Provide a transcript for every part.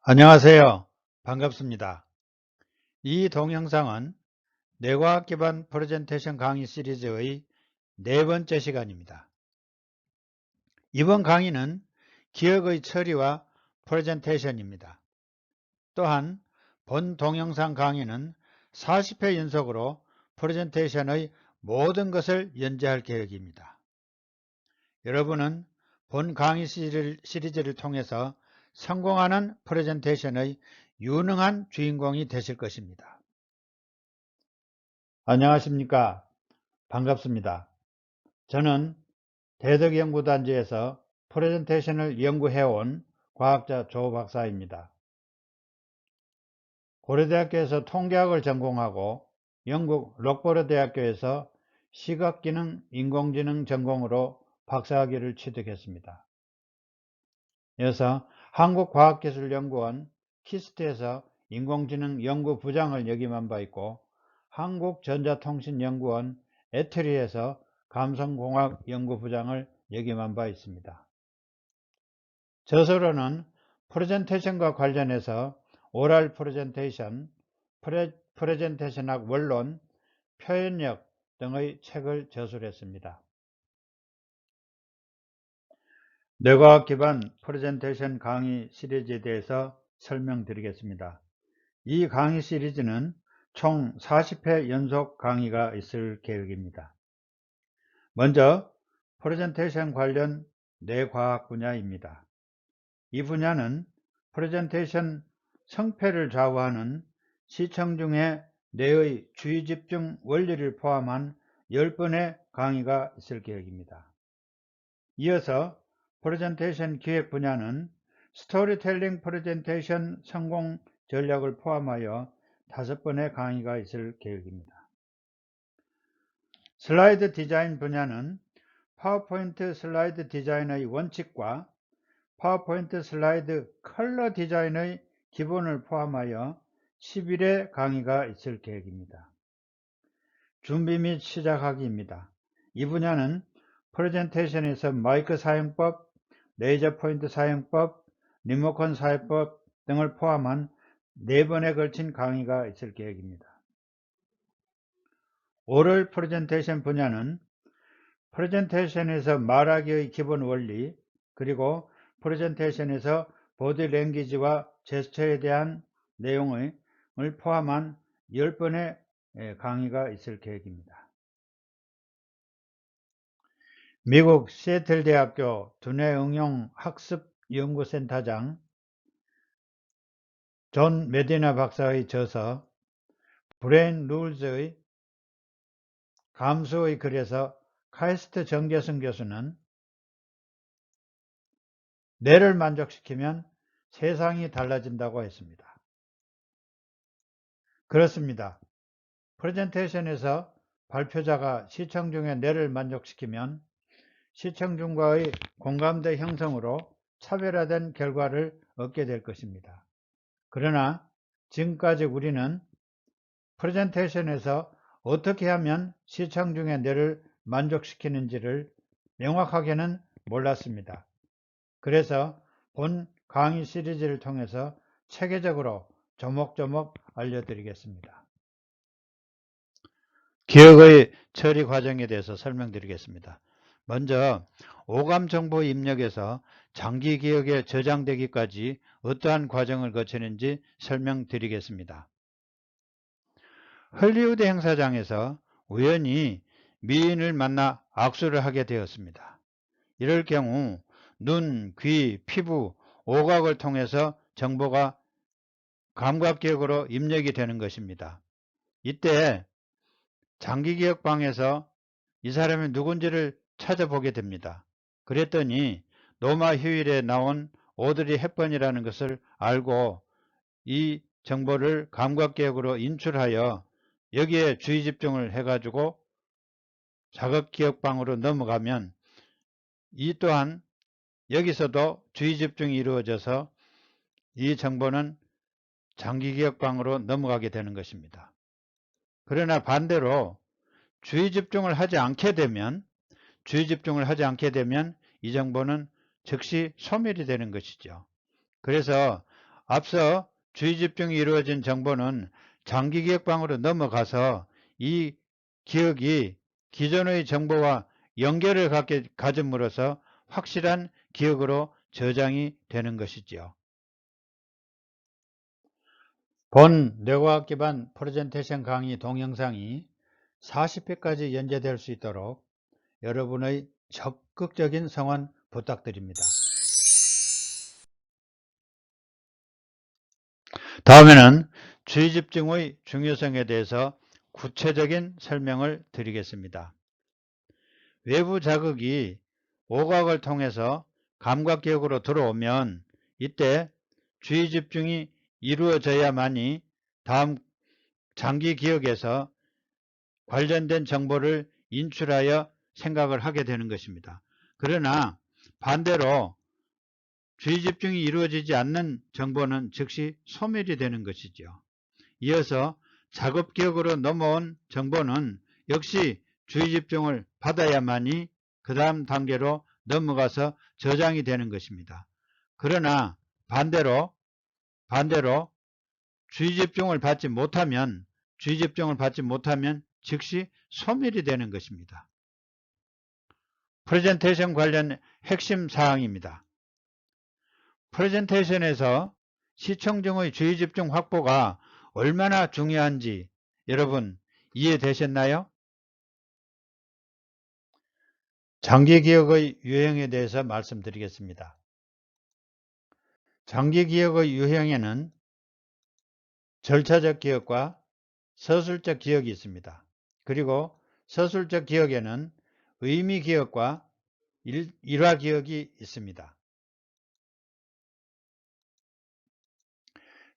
안녕하세요. 반갑습니다. 이 동영상은 뇌과학 기반 프레젠테이션 강의 시리즈의 네 번째 시간입니다. 이번 강의는 기억의 처리와 프레젠테이션입니다. 또한 본 동영상 강의는 40회 연속으로 프레젠테이션의 모든 것을 연재할 계획입니다. 여러분은 본 강의 시리즈를 통해서 성공하는 프레젠테이션의 유능한 주인공이 되실 것입니다. 안녕하십니까. 반갑습니다. 저는 대덕연구단지에서 프레젠테이션을 연구해온 과학자 조 박사입니다. 고려대학교에서 통계학을 전공하고 영국 록버러 대학교에서 시각기능 인공지능 전공으로 박사학위를 취득했습니다. 이어서 한국과학기술연구원 키스트에서 인공지능 연구부장을 역임한 바 있고 한국전자통신연구원 애트리에서 감성공학 연구부장을 역임한 바 있습니다. 저서로는 프레젠테이션과 관련해서 오랄 프레젠테이션, 프레젠테이션학 원론, 표현력 등의 책을 저술했습니다. 뇌과학 기반 프레젠테이션 강의 시리즈에 대해서 설명드리겠습니다. 이 강의 시리즈는 총 40회 연속 강의가 있을 계획입니다. 먼저 프레젠테이션 관련 뇌과학 분야입니다. 이 분야는 프레젠테이션 성패를 좌우하는 시청 중의 뇌의 주의집중 원리를 포함한 10번의 강의가 있을 계획입니다. 이어서 프레젠테이션 기획 분야는 스토리텔링 프레젠테이션 성공 전략을 포함하여 5번의 강의가 있을 계획입니다. 슬라이드 디자인 분야는 파워포인트 슬라이드 디자인의 원칙과 파워포인트 슬라이드 컬러 디자인의 기본을 포함하여 11회 강의가 있을 계획입니다. 준비 및 시작하기입니다. 이 분야는 프레젠테이션에서 마이크 사용법, 레이저 포인트 사용법, 리모컨 사용법 등을 포함한 4번에 걸친 강의가 있을 계획입니다. 오럴 프레젠테이션 분야는 프레젠테이션에서 말하기의 기본 원리, 그리고 프레젠테이션에서 보디 랭귀지와 제스처에 대한 내용을 포함한 10번의 강의가 있을 계획입니다. 미국 시애틀 대학교 두뇌응용학습연구센터장 존 메디나 박사의 저서 브레인 룰즈의 감수의 글에서 카이스트 정재승 교수는 뇌를 만족시키면 세상이 달라진다고 했습니다. 그렇습니다. 프레젠테이션에서 발표자가 시청 중의 뇌를 만족시키면 시청 중과의 공감대 형성으로 차별화된 결과를 얻게 될 것입니다. 그러나 지금까지 우리는 프레젠테이션에서 어떻게 하면 시청 중의 뇌를 만족시키는지를 명확하게는 몰랐습니다. 그래서 본 강의 시리즈를 통해서 체계적으로 조목조목 알려드리겠습니다. 기억의 처리 과정에 대해서 설명드리겠습니다. 먼저 오감 정보 입력에서 장기 기억에 저장되기까지 어떠한 과정을 거치는지 설명드리겠습니다. 헐리우드 행사장에서 우연히 미인을 만나 악수를 하게 되었습니다. 이럴 경우 눈, 귀, 피부, 오각을 통해서 정보가 감각기억으로 입력이 되는 것입니다. 이때 장기기억방에서 이 사람이 누군지를 찾아보게 됩니다. 그랬더니 노마 휴일에 나온 오드리 헵번이라는 것을 알고 이 정보를 감각기억으로 인출하여 여기에 주의집중을 해가지고 자극기억방으로 넘어가면 이 또한 여기서도 주의집중이 이루어져서 이 정보는 장기기억방으로 넘어가게 되는 것입니다. 그러나 반대로 주의집중을 하지 않게 되면 이 정보는 즉시 소멸이 되는 것이죠. 그래서 앞서 주의 집중이 이루어진 정보는 장기기억방으로 넘어가서 이 기억이 기존의 정보와 연결을 가짐으로써 확실한 기억으로 저장이 되는 것이지요. 본 뇌과학 기반 프레젠테이션 강의 동영상이 40회까지 연재될 수 있도록 여러분의 적극적인 성원 부탁드립니다. 다음에는 주의 집중의 중요성에 대해서 구체적인 설명을 드리겠습니다. 외부 자극이 오각을 통해서 감각기억으로 들어오면 이때 주의 집중이 이루어져야만이 다음 장기기억에서 관련된 정보를 인출하여 생각을 하게 되는 것입니다. 그러나 반대로 주의 집중이 이루어지지 않는 정보는 즉시 소멸이 되는 것이죠. 이어서 작업기억으로 넘어온 정보는 역시 주의 집중을 받아야만이 그 다음 단계로 넘어가서 저장이 되는 것입니다. 그러나 반대로 주의 집중을 받지 못하면 즉시 소멸이 되는 것입니다. 프레젠테이션 관련 핵심 사항입니다. 프레젠테이션에서 시청 중의 주의 집중 확보가 얼마나 중요한지 여러분 이해되셨나요? 장기기억의 유형에 대해서 말씀드리겠습니다. 장기기억의 유형에는 절차적 기억과 서술적 기억이 있습니다. 그리고 서술적 기억에는 의미기억과 일화기억이 있습니다.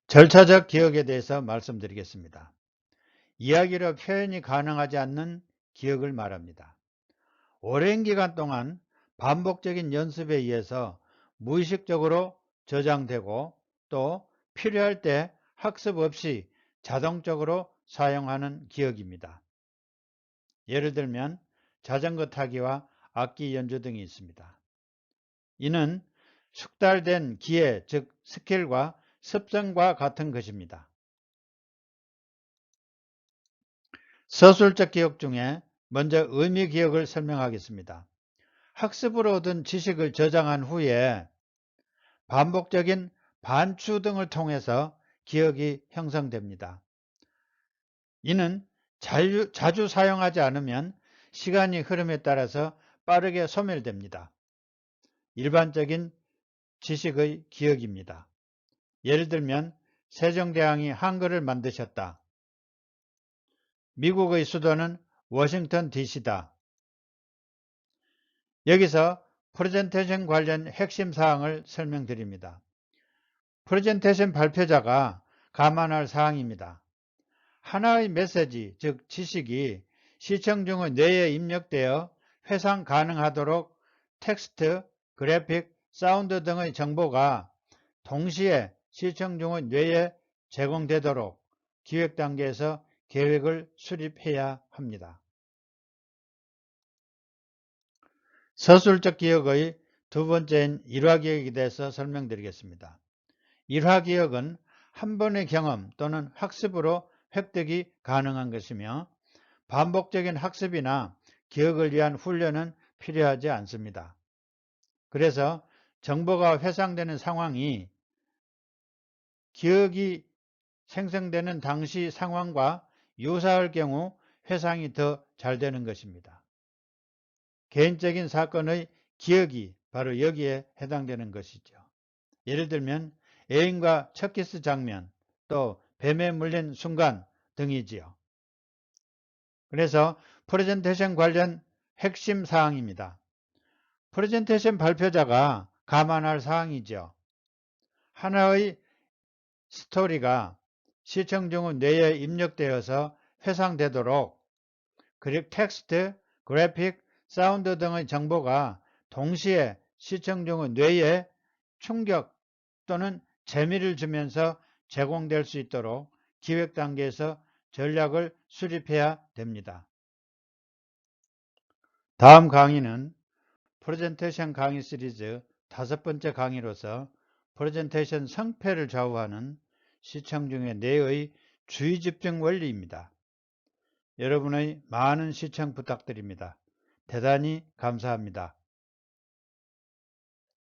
절차적 기억에 대해서 말씀드리겠습니다. 이야기로 표현이 가능하지 않는 기억을 말합니다. 오랜 기간 동안 반복적인 연습에 의해서 무의식적으로 저장되고 또 필요할 때 학습 없이 자동적으로 사용하는 기억입니다. 예를 들면 자전거 타기와 악기 연주 등이 있습니다. 이는 숙달된 기회, 즉 스킬과 습성과 같은 것입니다. 서술적 기억 중에 먼저 의미 기억을 설명하겠습니다. 학습으로 얻은 지식을 저장한 후에 반복적인 반추 등을 통해서 기억이 형성됩니다. 이는 자주 사용하지 않으면 시간이 흐름에 따라서 빠르게 소멸됩니다. 일반적인 지식의 기억입니다. 예를 들면 세종대왕이 한글을 만드셨다. 미국의 수도는 워싱턴 DC다. 여기서 프레젠테이션 관련 핵심 사항을 설명드립니다. 프레젠테이션 발표자가 감안할 사항입니다. 하나의 메시지, 즉 지식이 시청 중의 뇌에 입력되어 회상 가능하도록 텍스트, 그래픽, 사운드 등의 정보가 동시에 시청 중의 뇌에 제공되도록 기획 단계에서 계획을 수립해야 합니다. 서술적 기억의 두 번째인 일화기억에 대해서 설명드리겠습니다. 일화기억은 한 번의 경험 또는 학습으로 획득이 가능한 것이며 반복적인 학습이나 기억을 위한 훈련은 필요하지 않습니다. 그래서 정보가 회상되는 상황이 기억이 생성되는 당시 상황과 유사할 경우 회상이 더 잘 되는 것입니다. 개인적인 사건의 기억이 바로 여기에 해당되는 것이죠. 예를 들면 애인과 첫 키스 장면, 또 뱀에 물린 순간 등이지요. 그래서 프레젠테이션 관련 핵심 사항입니다. 프레젠테이션 발표자가 감안할 사항이죠. 하나의 스토리가 시청 중의 뇌에 입력되어서 회상되도록 텍스트, 그래픽, 사운드 등의 정보가 동시에 시청 중의 뇌에 충격 또는 재미를 주면서 제공될 수 있도록 기획 단계에서 전략을 수립해야 됩니다. 다음 강의는 프레젠테이션 강의 시리즈 5번째 강의로서 프레젠테이션 성패를 좌우하는 시청 중의 뇌의 주의 집중 원리입니다. 여러분의 많은 시청 부탁드립니다. 대단히 감사합니다.